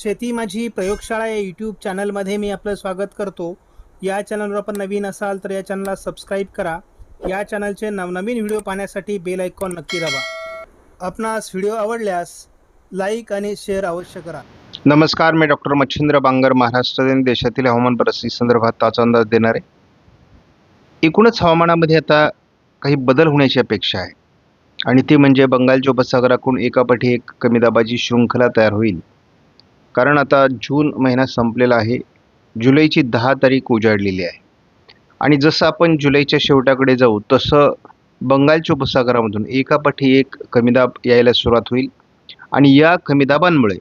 शेती माझी प्रयोगशाळा या यूट्यूब चॅनलमध्ये मी आपलं स्वागत करतो. या चॅनलवर आपण नवीन असाल तर या चॅनलला सबस्क्राईब करा. या चॅनलचे नवनवीन व्हिडिओ पाहण्यासाठी बेल आयकॉन नक्की दाबा. आपणास व्हिडिओ आवडल्यास लाईक आणि शेअर अवश्य करा. नमस्कार, मी डॉक्टर मच्छिंद्र बांगर, महाराष्ट्रातील देशातील हवामान परिस्थिती संदर्भात ताजा अंदाज देणार आहे. एकूणच हवामानामध्ये आता काही बदल होण्याची अपेक्षा आहे आणि ती म्हणजे बंगालच्या उपसागराकडून एकापाठी एक कमी दाबाची शृंखला तयार होईल. कारण आता जून महिना संपलेला आहे, जुलैची 10 तारीख उजाडलेली आहे आणि जसं आपण जुलैच्या शेवटाकडे जाऊ तसं बंगालच्या उपसागरामधून एकापाठी एक कमी दाब यायला सुरुवात होईल आणि या कमी दाबांमुळे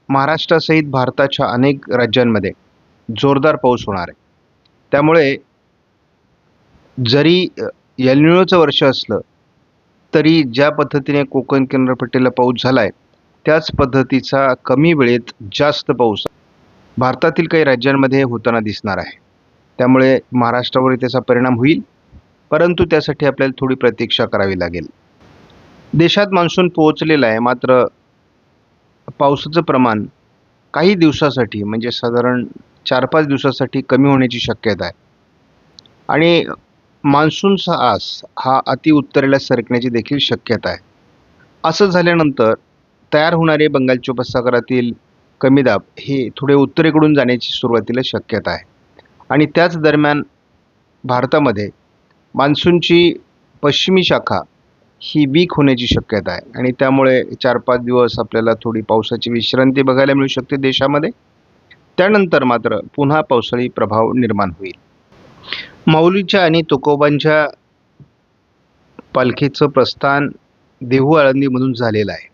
महाराष्ट्रासहित भारताच्या अनेक राज्यांमध्ये जोरदार पाऊस होणार आहे. त्यामुळे जरी एल निनोचं वर्ष असलं तरी ज्या पद्धतीने कोकण किनारपट्टीला पाऊस झाला आहे त्याच पद्धतीचा कमी वेळेत जास्त पाऊस भारतातील काही राज्यांमध्ये होताना दिसणार आहे. त्यामुळे महाराष्ट्रावर त्याचा परिणाम होईल, परंतु त्यासाठी आपल्याला थोडी प्रतीक्षा करावी लागेल. देशात मान्सून पोहोचलेला आहे, मात्र पावसाचं प्रमाण काही दिवसासाठी म्हणजे साधारण 4-5 दिवसासाठी कमी होण्याची शक्यता आहे आणि मान्सूनचा आस हा अतिउत्तरेला सरकण्याची देखील शक्यता आहे. असं झाल्यानंतर तयार होणारे बंगालच्या उपसागरातील कमी दाब हे थोडे उत्तरेकडून जाण्याची सुरुवातीला शक्यता आहे आणि त्याच दरम्यान भारतामध्ये मान्सूनची पश्चिमी शाखा ही वीक होण्याची शक्यता आहे आणि त्यामुळे 4-5 दिवस आपल्याला थोडी पावसाची विश्रांती बघायला मिळू शकते देशामध्ये. त्यानंतर मात्र पुन्हा पावसाळी प्रभाव निर्माण होईल. माऊलीच्या आणि तुकोबांच्या पालखीचं प्रस्थान देहू आळंदीमधून झालेलं आहे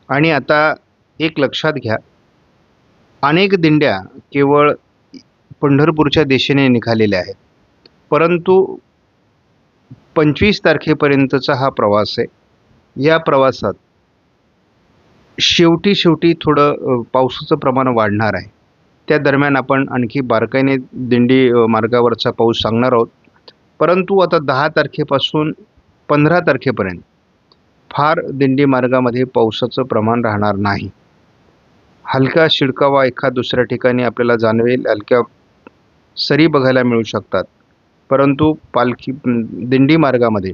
आणि आता एक लक्षात घ्या, अनेक दिंड्या केवळ पंढरपूरच्या दिशेने निघालेल्या आहेत, परंतु 25 तारखेपर्यंतचा हा प्रवास आहे. या प्रवासात शेवटी थोडं पावसाचं प्रमाण वाढणार आहे. त्या दरम्यान आपण आणखी बारकाईने दिंडी मार्गावरचा पाऊस सांगणार आहोत. परंतु आता 10 तारखेपासून 15 तारखेपर्यंत फार दिंडी मार्गामध्ये पावसाचं प्रमाण राहणार नाही. हलका शिडकावा एखाद दुसऱ्या ठिकाणी आपल्याला जाणवेल, हलक्या सरी बघायला मिळू शकतात, परंतु पालखी दिंडी मार्गामध्ये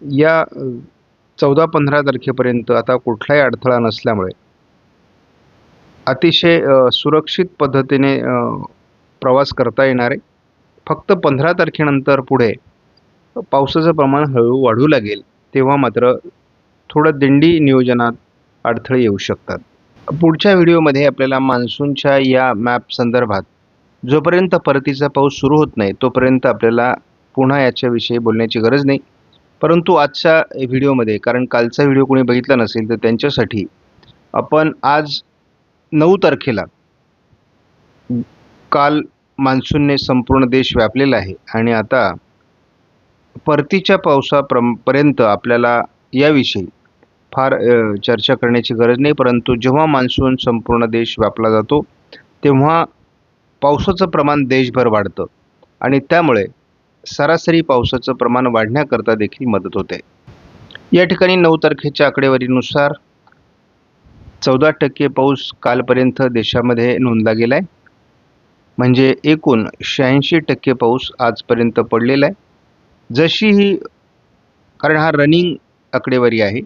या 14-15 तारखेपर्यंत आता कुठलाही अडथळा नसल्यामुळे अतिशय सुरक्षित पद्धतीने प्रवास करता येणार आहे. फक्त 15 तारखेनंतर पुढे पावसाचं प्रमाण हळूहळू वाढू लागेल, तेव्हा मात्र थोडं दिंडी नियोजनात अडथळे येऊ शकतात. पुढच्या व्हिडिओमध्ये आपल्याला मान्सूनच्या या मॅप संदर्भात जोपर्यंत परतीचा पाऊस सुरू होत नाही तोपर्यंत आपल्याला पुन्हा याच्याविषयी बोलण्याची गरज नाही. परंतु आजच्या व्हिडिओमध्ये, कारण कालचा व्हिडिओ कोणी बघितला नसेल तर त्यांच्यासाठी आपण आज 9 तारखेला काल मान्सूनने संपूर्ण देश व्यापलेला आहे आणि आता परतीच्या पावसापर्यंत आपल्याला याविषयी फार चर्चा करण्याची गरज नाही. परंतु जेव्हा मान्सून संपूर्ण देश व्यापला जातो तेव्हा पावसाचं प्रमाण देशभर वाढतं आणि त्यामुळे सरासरी पावसाचं प्रमाण वाढण्याकरता देखील मदत होते. या ठिकाणी 9 तारखेच्या आकडेवारीनुसार 14% पाऊस कालपर्यंत देशामध्ये नोंदला गेला आहे, म्हणजे एकूण 86% पाऊस आजपर्यंत पडलेला आहे. जशी ही, कारण हा रनिंग आकडेवारी आहे,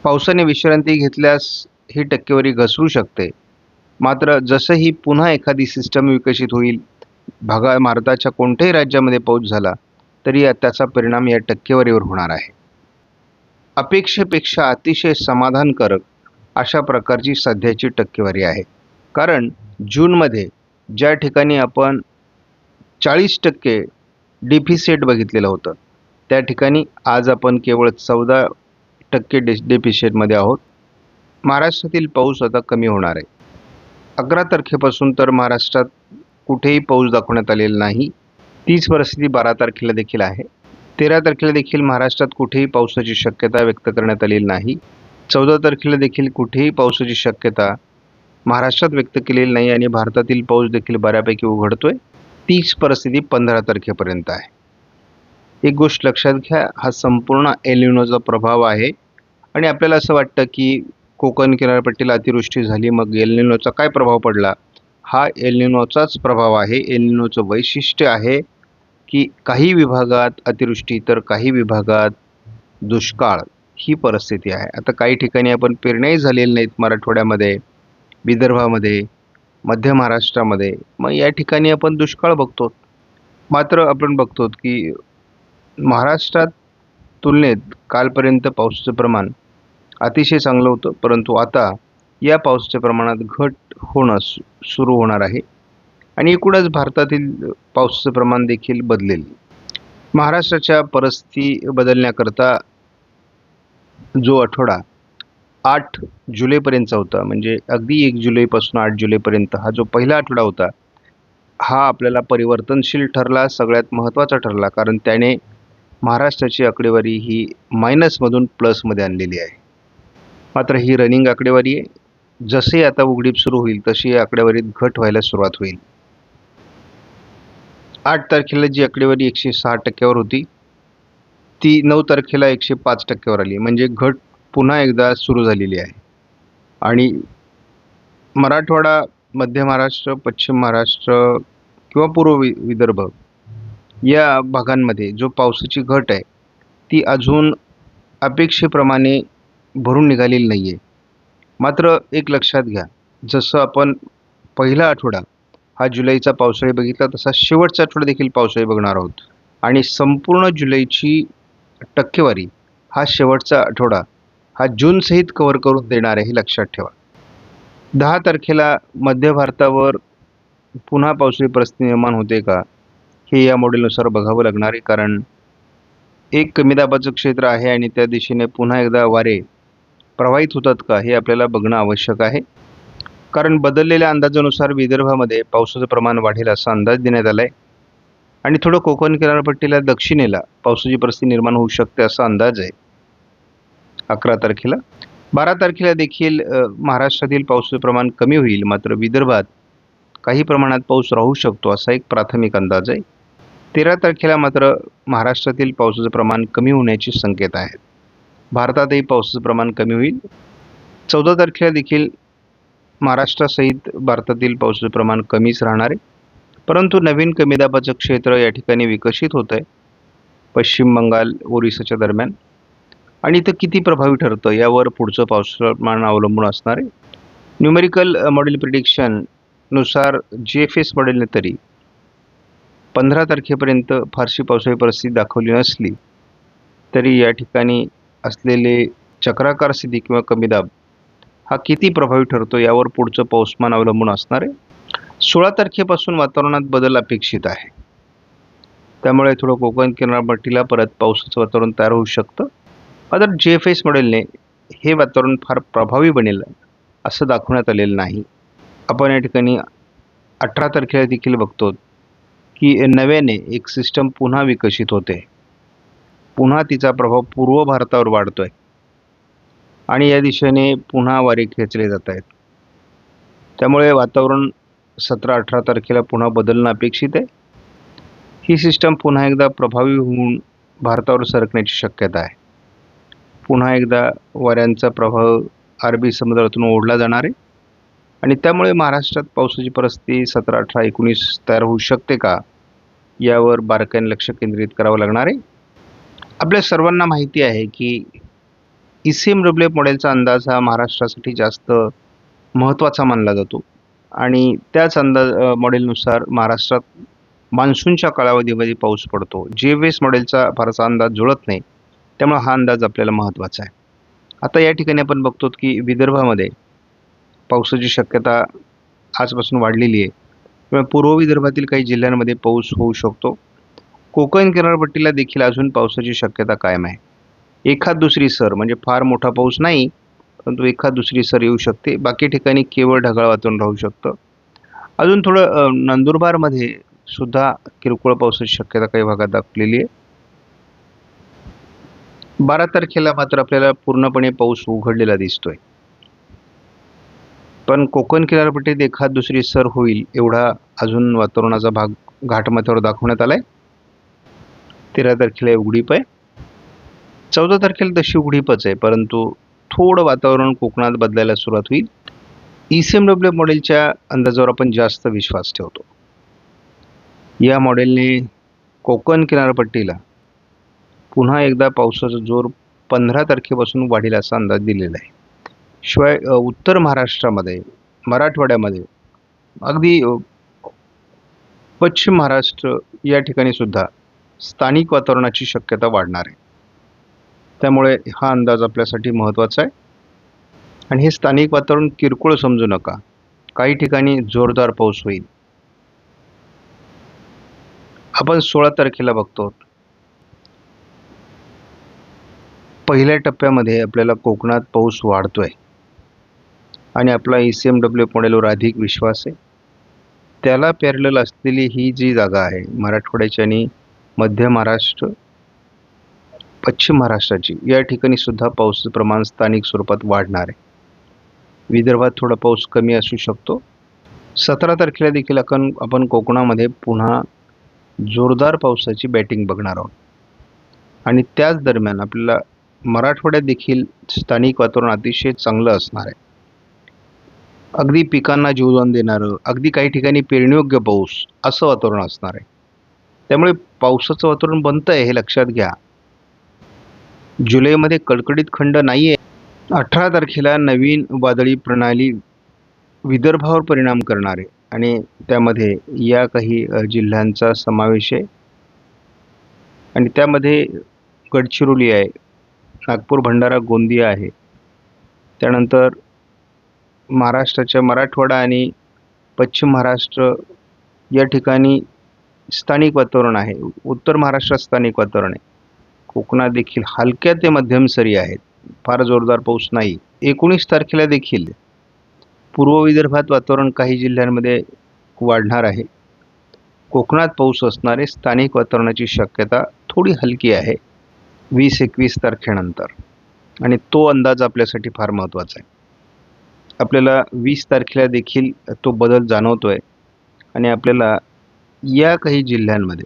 पावसाने विश्रांती घेतल्यास ही टक्केवारी घसरू शकते. मात्र जसंही पुन्हा एखादी सिस्टम विकसित होईल, भारताच्या कोणत्याही राज्यामध्ये पाऊस झाला तरी त्याचा परिणाम या टक्केवारीवर होणार आहे. अपेक्षेपेक्षा अतिशय समाधानकारक अशा प्रकारची सध्याची टक्केवारी आहे. कारण जूनमध्ये ज्या ठिकाणी आपण 40% डेफिसिट बघितलेलं होतं त्या ठिकाणी आज आपण केवळ 14% डेफिसिटमध्ये आहोत. महाराष्ट्रातील पाऊस आता कमी होणार आहे. 11 तारखेपासून तर महाराष्ट्रात कुठेही पाऊस दाखवण्यात आलेला नाही. तीच परिस्थिती 12 तारखेला देखील आहे. 13 तारखेला देखील महाराष्ट्रात कुठेही पावसाची शक्यता व्यक्त करण्यात आलेली नाही. 14 तारखेला देखील कुठेही पावसाची शक्यता महाराष्ट्रात व्यक्त केलेली नाही आणि भारतातील पाऊस देखील बऱ्यापैकी उघडतोय. तीच परिस्थिती 15 तारखेपर्यंत आहे. एक गोष्ट लक्षात घ्या, हा संपूर्ण एल निनोचा प्रभाव आहे आणि आपल्याला असं वाटतं की कोकण किनारपट्टीला अतिवृष्टी झाली, मग एल निनोचा काय प्रभाव पडला? हा एल निनोचाच प्रभाव आहे. एल निनोचं वैशिष्ट्य आहे की काही विभागात अतिवृष्टी तर काही विभागात दुष्काळ ही परिस्थिती आहे. आता काही ठिकाणी आपण पेरण्याही झालेल्या नाहीत मराठवाड्यामध्ये, विदर्भामध्ये, मध्य महाराष्ट्रामध्ये. मग या ठिकाणी आपण दुष्काळ बघतो. मात्र आपण बघतो की महाराष्ट्रात तुलनेत कालपर्यंत पावसाचं प्रमाण अतिशय चांगलं होतं, परंतु आता या पावसाच्या प्रमाणात घट होणं सुरू होणार आहे आणि एकूणच भारतातील पावसाचं प्रमाण देखील बदलेल. महाराष्ट्राच्या परिस्थिती बदलण्याकरता जो आठवडा 8 जुलैपर्यंतचा होता, म्हणजे अगदी 1 जुलैपासून 8 जुलैपर्यंत हा जो पहिला आठवडा होता, हा आपल्याला परिवर्तनशील ठरला, सगळ्यात महत्त्वाचा ठरला, कारण त्याने महाराष्ट्राची आकडेवारी ही मायनसमधून प्लसमध्ये आणलेली आहे. मात्र ही रनिंग आकडेवारी आहे. जसे आता उघडीप सुरू होईल तशी या आकडेवारीत घट व्हायला सुरुवात होईल. 8 तारखेला जी आकडेवारी 106% होती, ती 9 तारखेला 105% आली, म्हणजे घट पुन्हा एकदा सुरू झालेली आहे. आणि मराठवाडा, मध्य महाराष्ट्र, पश्चिम महाराष्ट्र किंवा पूर्व विदर्भ या भागांमध्ये जो पावसाची घट आहे ती अजून अपेक्षेप्रमाणे भरून निघालेली नाही आहे. मात्र एक लक्षात घ्या, जसं आपण पहिला आठवडा हा जुलैचा पावसाळी बघितला, तसा शेवटचा आठवडा देखील पावसाळी बघणार आहोत आणि संपूर्ण जुलैची टक्केवारी हा शेवटचा आठवडा हा जूनसहित कव्हर करून देणार आहे, हे लक्षात ठेवा. 10 तारखेला मध्य भारतावर पुन्हा पावसाळी परिस्थिती निर्माण होते का, हे या मॉडेलनुसार बघावं लागणार आहे, कारण एक कमी दाबाचं क्षेत्र आहे आणि त्या दिशेने पुन्हा एकदा वारे प्रवाहित होतात का, हे आपल्याला बघणं आवश्यक आहे. कारण बदललेल्या अंदाजानुसार विदर्भामध्ये पावसाचं प्रमाण वाढेल असा अंदाज देण्यात आला आहे आणि थोडं कोकण किनारपट्टीला दक्षिणेला पावसाची परिस्थिती निर्माण होऊ शकते असा अंदाज आहे 11 तारखेला. 12 तारखेला देखील महाराष्ट्रातील पावसाचं प्रमाण कमी होईल, मात्र विदर्भात काही प्रमाणात पाऊस राहू शकतो असा एक प्राथमिक अंदाज आहे. 13 तारखेला मात्र महाराष्ट्रातील पावसाचं प्रमाण कमी होण्याचे संकेत आहेत. भारतातही पावसाचं प्रमाण कमी होईल. 14 तारखेला देखील महाराष्ट्रासहित भारतातील पावसाचं प्रमाण कमीच राहणार आहे, परंतु नवीन कमी दाबाचं क्षेत्र या ठिकाणी विकसित होत आहे पश्चिम बंगाल ओरिसाच्या दरम्यान, आणि इथं किती प्रभावी ठरतं यावर पुढचं पावसाचं प्रमाण अवलंबून असणार आहे. न्यूमेरिकल मॉडेल प्रिडिक्शननुसार GFS मॉडेलने तरी 15 तारखेपर्यंत फारशी पावसाळी परिस्थिती दाखवली नसली तरी या ठिकाणी असलेले चक्राकार स्थिती किंवा कमी दाब हा किती प्रभावी ठरतो यावर पुढचं पाऊसमान अवलंबून असणार आहे. 16 तारखेपासून वातावरणात बदल अपेक्षित आहे, त्यामुळे थोडं कोकण किनारपट्टीला परत पावसाचं वातावरण तयार होऊ शकतं. मात्र GFS मॉडेलने हे वातावरण फार प्रभावी बनेल असं दाखवण्यात आलेलं नाही. आपण या ठिकाणी 18 तारखेला देखील बघतो की नव्याने एक सिस्टम पुन्हा विकसित होते, पुन्हा तिचा प्रभाव पूर्व भारतावर वाढतोय आणि या दिशेने पुन्हा वारे खेचले जात आहेत. त्यामुळे वातावरण 17-18 तारखेला पुन्हा बदलणं अपेक्षित आहे. ही सिस्टम पुन्हा एकदा प्रभावी होऊन भारतावर सरकण्याची शक्यता आहे. पुन्हा एकदा वाऱ्यांचा प्रभाव अरबी समुद्रातून ओढला जाणार आहे आणि त्यामुळे महाराष्ट्रात पावसाची परिस्थिती 17, 18, 19 तयार होऊ शकते का, यावर बारकाईने लक्ष केंद्रित करावं लागणार आहे. आपल्या सर्वांना माहिती आहे की ECMWF मॉडेलचा अंदाज हा महाराष्ट्रासाठी जास्त महत्त्वाचा मानला जातो आणि त्याच मॉडेलनुसार महाराष्ट्रात मान्सूनच्या कालावधीमध्ये पाऊस पडतो. GFS मॉडेलचा फारसा अंदाज जुळत नाही, त्यामुळे हा अंदाज आपल्याला महत्त्वाचा आहे. आता या ठिकाणी आपण बघतो की विदर्भामध्ये पावसाची शक्यता आजपासून वाढलेली आहे, किंवा पूर्व विदर्भातील काही जिल्ह्यांमध्ये पाऊस होऊ शकतो. कोकण किनारपट्टीला देखील अजून पावसाची शक्यता कायम आहे. एखाद दुसरी सर, म्हणजे फार मोठा पाऊस नाही, परंतु एखाद दुसरी सर येऊ शकते. बाकी ठिकाणी केवळ ढगाळ वातावरण राहू शकतं. अजून थोडं नंदुरबारमध्ये सुद्धा किरकोळ पावसाची शक्यता काही भागात दाखवलेली आहे. 12 तारखेला मात्र आपल्याला पूर्णपणे पाऊस उघडलेला दिसतोय, पण कोकण किनारपट्टीत एखाद दुसरी सर होईल एवढा अजून वातावरणाचा भाग घाटमाथ्यावर दाखवण्यात आलाय. 13 तारखेला उघडीप आहे. 14 तारखेला तशी उघडीपच आहे, परंतु थोडं वातावरण कोकणात बदलायला सुरुवात होईल. ECMW मॉडेलच्या अंदाजावर आपण जास्त विश्वास ठेवतो. या मॉडेलने कोकण किनारपट्टीला पुन्हा एकदा पावसाचा जोर 15 तारखेपासून वाढेल असा अंदाज दिलेला आहे. शिवाय उत्तर महाराष्ट्रामध्ये, मराठवाड्यामध्ये, अगदी पश्चिम महाराष्ट्र या ठिकाणी सुद्धा स्थानिक वातावरणाची शक्यता वाढणार आहे. त्यामुळे हा अंदाज आपल्यासाठी महत्त्वाचा आहे. आणि हे स्थानिक वातावरण किरकोळ समजू नका. काही ठिकाणी जोरदार पाऊस होईल. आपण 16 तारखेला बघतो. पहिल्या टप्प्यामध्ये आपल्याला कोकणात पाऊस वाढतोय आणि आपला ECMW मॉडेलवर अधिक विश्वास आहे. त्याला पॅरलल असलेली ही जी जागा आहे मराठवाड्याची आणि मध्य महाराष्ट्र, पश्चिम महाराष्ट्राची, या ठिकाणी सुद्धा पावसाचं प्रमाण स्थानिक स्वरूपात वाढणार आहे. विदर्भात थोडा पाऊस कमी असू शकतो. 17 तारखेला देखील आपण कोकणामध्ये पुन्हा जोरदार पावसाची बॅटिंग बघणार आहोत. आणि त्याच दरम्यान आपल्याला मराठवाड्यात देखील स्थानिक वातावरण अतिशय चांगलं असणार आहे. अगदी पिकांना जीवदान देणारं, अगदी काही ठिकाणी पेरणीयोग्य पाऊस असं वातावरण असणार आहे. त्यामुळे पावसाचं वातावरण बनतं आहे हे लक्षात घ्या. जुलैमध्ये कडकडीत खंड नाही आहे. 18 तारखेला नवीन वादळी प्रणाली विदर्भावर परिणाम करणार आहे आणि त्यामध्ये या काही जिल्ह्यांचा समावेश आहे. आणि त्यामध्ये गडचिरोली आहे, नागपूर, भंडारा, गोंदिया आहे. त्यानंतर महाराष्ट्राच्या मराठवाडा आणि पश्चिम महाराष्ट्र या ठिकाणी स्थानिक वातावरण आहे. उत्तर महाराष्ट्रात स्थानिक वातावरण आहे. कोकणात देखील हलक्या ते मध्यम सरी आहेत. फार जोरदार पाऊस नाही. 19 तारखेला देखील पूर्व विदर्भात वातावरण काही जिल्ह्यांमध्ये वाढणार आहे. कोकणात पाऊस असणारे स्थानिक वातावरणाची शक्यता थोडी हलकी आहे 20-21 तारखेनंतर. आणि तो अंदाज आपल्यासाठी फार महत्त्वाचा आहे. आपल्याला 20 तारखेला देखील तो बदल जाणवतो आहे आणि आपल्याला या काही जिल्ह्यांमध्ये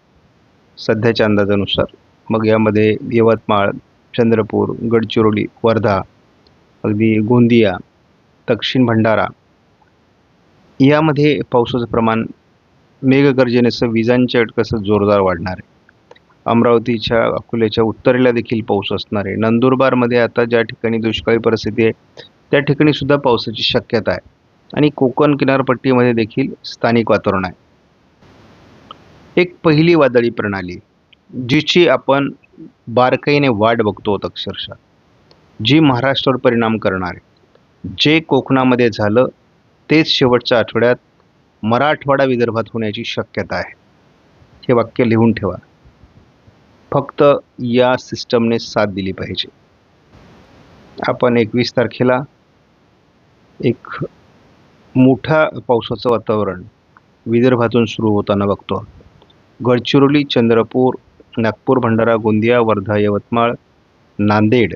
सध्याच्या अंदाजानुसार, मग यामध्ये यवतमाळ, चंद्रपूर, गडचिरोली, वर्धा, अगदी गोंदिया, दक्षिण भंडारा यामध्ये पावसाचं प्रमाण मेघगर्जनेसह विजांच्या अटकासह जोरदार वाढणार आहे. अमरावतीच्या, अकोल्याच्या उत्तरेला देखील पाऊस असणार आहे. नंदुरबारमध्ये आता ज्या ठिकाणी दुष्काळी परिस्थिती आहे त्या ठिकाणी सुद्धा पावसाची शक्यता आहे. आणि कोकण किनारपट्टीमध्ये देखील स्थानिक वातावरण आहे. एक पहिली वादळी प्रणाली जिची आपण बारकाईने वाट बघतो अक्षरशः, जी महाराष्ट्रावर परिणाम करणार आहे. जे कोकणामध्ये झालं तेच शेवटच्या आठवड्यात मराठवाडा, विदर्भात होण्याची शक्यता आहे. हे वाक्य लिहून ठेवा. फक्त या सिस्टमने साथ दिली पाहिजे. आपण 21 तारखेला एक मोठा पावसाचं वातावरण विदर्भातून सुरू होताना बघतो. गडचिरोली, चंद्रपूर, नागपूर, भंडारा, गोंदिया, वर्धा, यवतमाळ, नांदेड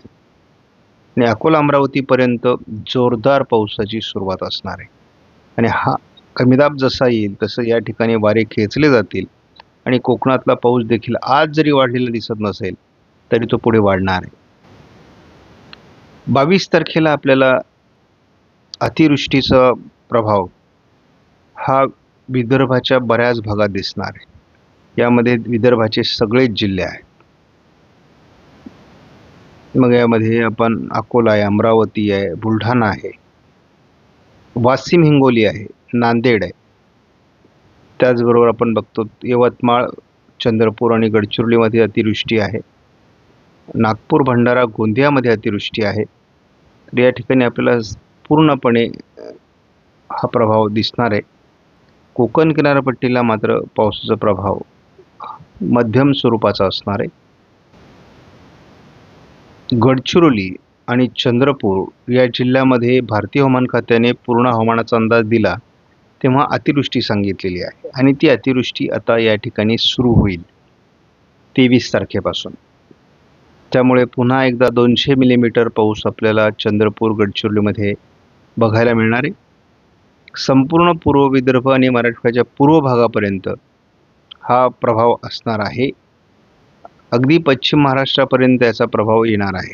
आणि अकोला, अमरावतीपर्यंत जोरदार पावसाची सुरुवात असणार आहे. आणि हा कमीदाब जसा येईल तसं या ठिकाणी वारे खेचले जातील आणि कोकणातला पाऊस देखील आज जरी वाढलेला दिसत नसेल तरी तो पुढे वाढणार आहे. 22 तारखेला आपल्याला अतिवृष्टीचा प्रभाव हा विदर्भाच्या बऱ्याच भागात दिसणार आहे. यामध्ये विदर्भाचे सगळेच जिल्हे आहेत. मग यामध्ये आपण अकोला आहे, अमरावती आहे, बुलढाणा आहे, वाशिम, हिंगोली आहे, नांदेड आहे. त्याचबरोबर आपण बघतो यवतमाळ, चंद्रपूर आणि गडचिरोलीमध्ये अतिवृष्टी आहे. नागपूर, भंडारा, गोंदियामध्ये अतिवृष्टी आहे. तर या ठिकाणी आपल्याला पूर्णपणे हा प्रभाव दिसणार आहे. कोकण किनारपट्टीला मात्र पावसाचा प्रभाव मध्यम स्वरूपाचा असणार आहे. गडचिरोली आणि चंद्रपूर या जिल्ह्यामध्ये भारतीय हवामान खात्याने पूर्ण हवामानाचा अंदाज दिला तेव्हा अतिवृष्टी सांगितलेली आहे आणि ती अतिवृष्टी आता या ठिकाणी सुरू होईल 23 तारखेपासून. त्यामुळे पुन्हा एकदा 200 मिलीमीटर पाऊस आपल्याला चंद्रपूर, गडचिरोलीमध्ये बघायला मिळणार आहे. संपूर्ण पूर्व विदर्भ आणि मराठवाड्याच्या पूर्व भागापर्यंत हा प्रभाव असणार आहे. अगदी पश्चिम महाराष्ट्रापर्यंत याचा प्रभाव येणार आहे.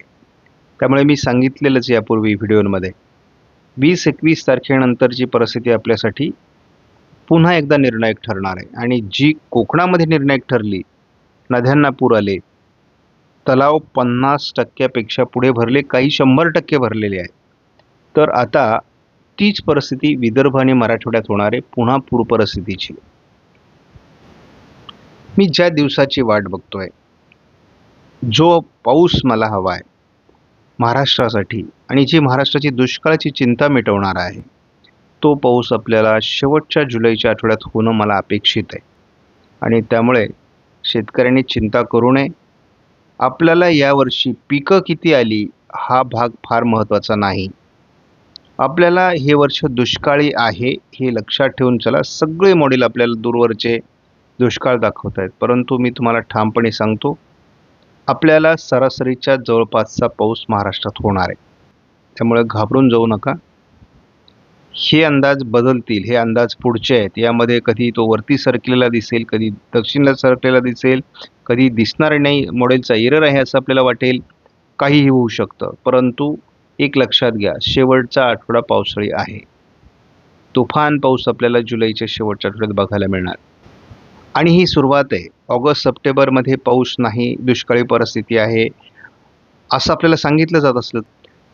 त्यामुळे मी सांगितलेलंच यापूर्वी व्हिडिओमध्ये 20-21 तारखेनंतरची परिस्थिती आपल्यासाठी पुन्हा एकदा निर्णायक ठरणार आहे. आणि जी कोकणामध्ये निर्णायक ठरली, नद्यांना पूर आले, तलाव 50% पुढे भरले, काही 100% भरलेले आहेत. तर आता तीच परिस्थिती विदर्भ आणि मराठवाड्यात होणार आहे, पुन्हा पूर परिस्थितीची. मी ज्या दिवसाची वाट बघतोय, जो पाऊस मला हवा आहे महाराष्ट्रासाठी आणि जी महाराष्ट्राची दुष्काळाची चिंता मिटवणार आहे, तो पाऊस आपल्याला शेवटच्या जुलैच्या आठवड्यात होणं मला अपेक्षित आहे. आणि त्यामुळे शेतकऱ्यांनी चिंता करू नये. आपल्याला यावर्षी पिकं किती आली हा भाग फार महत्त्वाचा नाही. आपल्याला हे वर्ष दुष्काळी आहे हे लक्षात ठेवून चला. सगळे मॉडेल आपल्याला दूरवरचे दुष्काळ दाखवत आहेत, परंतु मी तुम्हाला ठामपणे सांगतो, आपल्याला सरासरीच्या जवळपासचा पाऊस महाराष्ट्रात होणार आहे. त्यामुळे घाबरून जाऊ नका. हे अंदाज बदलतील, हे अंदाज पुढचे आहेत. यामध्ये कधी तो वरती सरकलेला दिसेल, कधी दक्षिणला सरकलेला दिसेल, कधी दिसणार नाही, मॉडेलचा एरर आहे असं आपल्याला वाटेल, काहीही होऊ शकतं. परंतु एक लक्षात घ्या, शेवटचा आठवडा पावसाळी आहे. तुफान पाऊस आपल्याला जुलैच्या शेवटच्या आठवड्यात बघायला मिळणार. आणि ही सुरुवात आहे. ऑगस्ट-सप्टेंबरमध्ये पाऊस नाही, दुष्काळी परिस्थिती आहे असं आपल्याला सांगितलं जात असलं,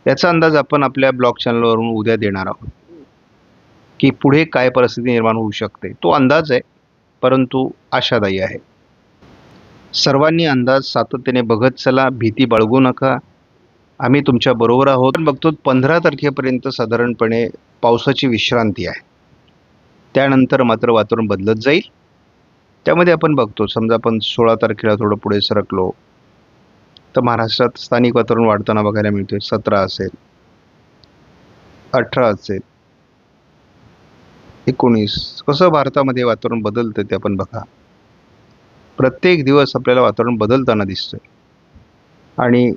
याचा अंदाज आपण आपल्या ब्लॉग चॅनलवरून उद्या देणार आहोत की पुढे काय परिस्थिती निर्माण होऊ शकते. तो अंदाज आहे, परंतु आशादायी आहे. सर्वांनी अंदाज सातत्याने बघत चला, भीती बाळगू नका. आम्ही तुमच्या बरोबर आहोत. बघतो 15 तारखेपर्यंत साधारणपणे पावसाची विश्रांती आहे. त्यानंतर मात्र वातावरण बदलत जाईल. त्यामध्ये आपण बघतो, समजा आपण 16 तारखेला थोडं पुढे सरकलो तर महाराष्ट्रात स्थानिक वातावरण वाढताना बघायला मिळते. 17 असेल, 18 असेल, 19. कसं भारतामध्ये वातावरण बदलतं ते आपण बघा. प्रत्येक दिवस आपल्याला वातावरण बदलताना दिसतंय. आणि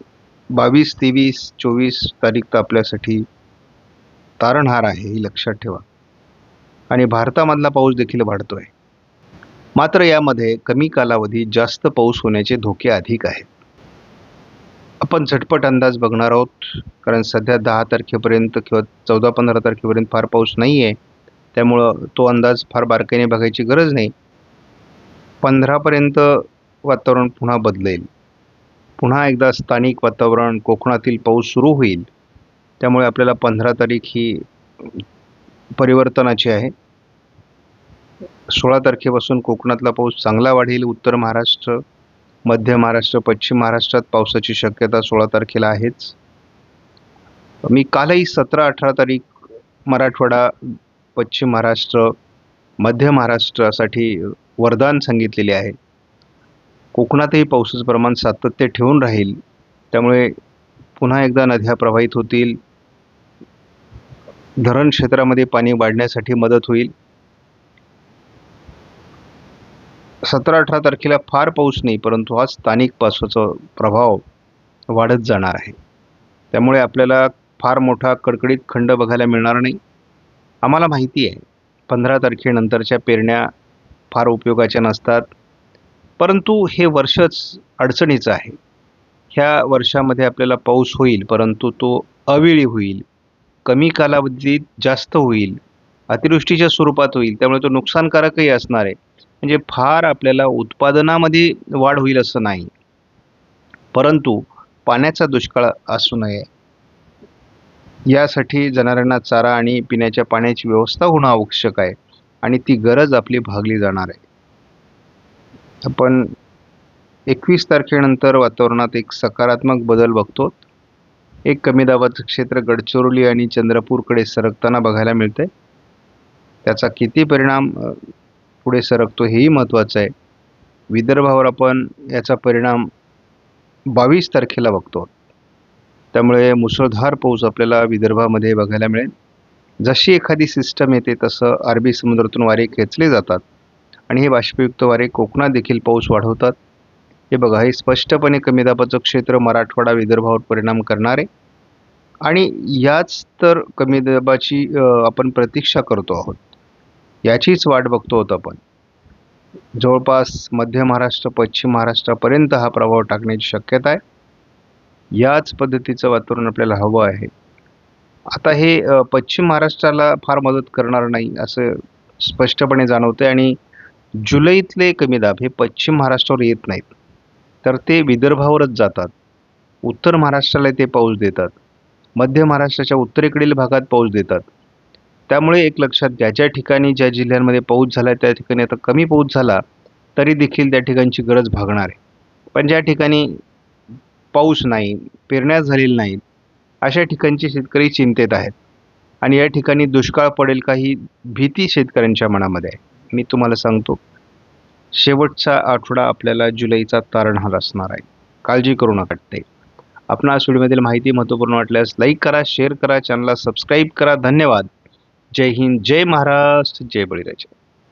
22, 23, 24 तारीख तर आपल्यासाठी तारणहार आहे, ही लक्षात ठेवा. आणि भारतामधला पाऊस देखील वाढतोय. मात्र यामध्ये कमी कालावधीत जास्त पाऊस होण्याचे धोके अधिक आहेत. आपण झटपट अंदाज बघणार आहोत, कारण सध्या 10 तारखेपर्यंत किंवा 14-15 तारखेपर्यंत फार पाऊस नाही आहे. त्यामुळं तो अंदाज फार बारकाईने बघायची गरज नाही. 15पर्यंत वातावरण पुन्हा बदलेल. पुन्हा एकदा स्थानिक वातावरण, कोकणातील पाऊस सुरू होईल. त्यामुळे आपल्याला 15 तारीख ही परिवर्तनाची आहे. 16 तारखेपासून कोकणातला पाऊस चांगला वाढेल. उत्तर महाराष्ट्र, मध्य महाराष्ट्र, पश्चिम महाराष्ट्रात पावसाची शक्यता 16 तारखेला आहेच. मी कालही 17-18 तारीख मराठवाडा, पश्चिम महाराष्ट्र, मध्य महाराष्ट्रासाठी वरदान सांगितलेले आहे. कोकणातही पावसाचं प्रमाण सातत्य ठेवून राहील. त्यामुळे पुन्हा एकदा नद्या प्रवाहित होतील, धरण क्षेत्रामध्ये पाणी वाढण्यासाठी मदत होईल. 17-18 तारखेला फार पाऊस नाही, परंतु हा स्थानिक पावसाचा प्रभाव वाढत जाणार आहे. त्यामुळे आपल्याला फार मोठा कडकडीत खंड बघायला मिळणार नाही. आम्हाला माहिती आहे 15 तारखेनंतरच्या पेरण्या फार उपयोगाच्या नसतात, परंतु हे वर्षच अडचणीचं आहे. ह्या वर्षामध्ये आपल्याला पाऊस होईल, परंतु तो अवेळी होईल, कमी कालावधीत जास्त होईल, अतिवृष्टीच्या स्वरूपात होईल. त्यामुळे तो नुकसानकारकही असणार आहे. म्हणजे फार आपल्याला उत्पादनामध्ये वाढ होईल असं नाही, परंतु पाण्याचा दुष्काळ असू नये यासाठी जनावरांना चारा आणि पिण्याच्या पाण्याची व्यवस्था होणं आवश्यक आहे. आणि ती गरज आपली भागली जाणार आहे. आपण 21 तारखेनंतर वातावरणात एक सकारात्मक बदल बघतो. एक कमी दाबाचं क्षेत्र गडचिरोली आणि चंद्रपूरकडे सरकताना बघायला मिळते. त्याचा किती परिणाम पुढे सरकतो हेही महत्त्वाचं आहे. विदर्भावर आपण याचा परिणाम 22 तारखेला बघतो. त्यामुळे मुसळधार पाऊस आपल्याला विदर्भामध्ये बघायला मिळेल. जशी एखादी सिस्टम येते तसं अरबी समुद्रातून वारे खेचले जातात आणि हे बाष्पयुक्त वारे कोकणात देखील पाऊस वाढवतात. हे बघा, हे स्पष्टपणे कमी दाबाचं क्षेत्र मराठवाडा, विदर्भावर परिणाम करणार आहे. आणि याच तर कमी दाबाची आपण प्रतीक्षा करतो आहोत, याचीच वाट बघतो आहोत आपण. जवळपास मध्य महाराष्ट्र, पश्चिम महाराष्ट्रापर्यंत हा प्रभाव टाकण्याची शक्यता आहे. याच पद्धतीचं वातावरण आपल्याला हवं आहे. आता हे पश्चिम महाराष्ट्राला फार मदत करणार नाही असं स्पष्टपणे जाणवतंय आणि जुलैतले कमी दाब हे पश्चिम महाराष्ट्रावर येत नाहीत, तर ते विदर्भावरच जातात. उत्तर महाराष्ट्राला ते पाऊस देतात. मध्य महाराष्ट्राच्या उत्तरेकडील भागात पाऊस देतात. त्यामुळे एक लक्षात घ्या, ज्या ठिकाणी ज्या जिल्ह्यांमध्ये पाऊस झाला त्या ठिकाणी आता कमी पाऊस झाला तरी देखील त्या ठिकाणची गरज भागणार आहे. पण ज्या ठिकाणी पाऊस नाही, पेरण्या झालेल्या नाहीत, अशा ठिकाणचे शेतकरी चिंतेत आहेत आणि या ठिकाणी दुष्काळ पडेल का ही भीती शेतकऱ्यांच्या मनामध्ये आहे. मी तुम्हाला सांगतो, शेवटचा आठवडा आपल्याला जुलैचा तारणहार असणार आहे. काळजी करू नका ते. आपणास व्हिडिओमधील माहिती महत्त्वपूर्ण वाटल्यास लाईक करा, शेअर करा, चॅनलला सबस्क्राईब करा. धन्यवाद. जय हिंद, जय महाराष्ट्र, जय बळीराजा.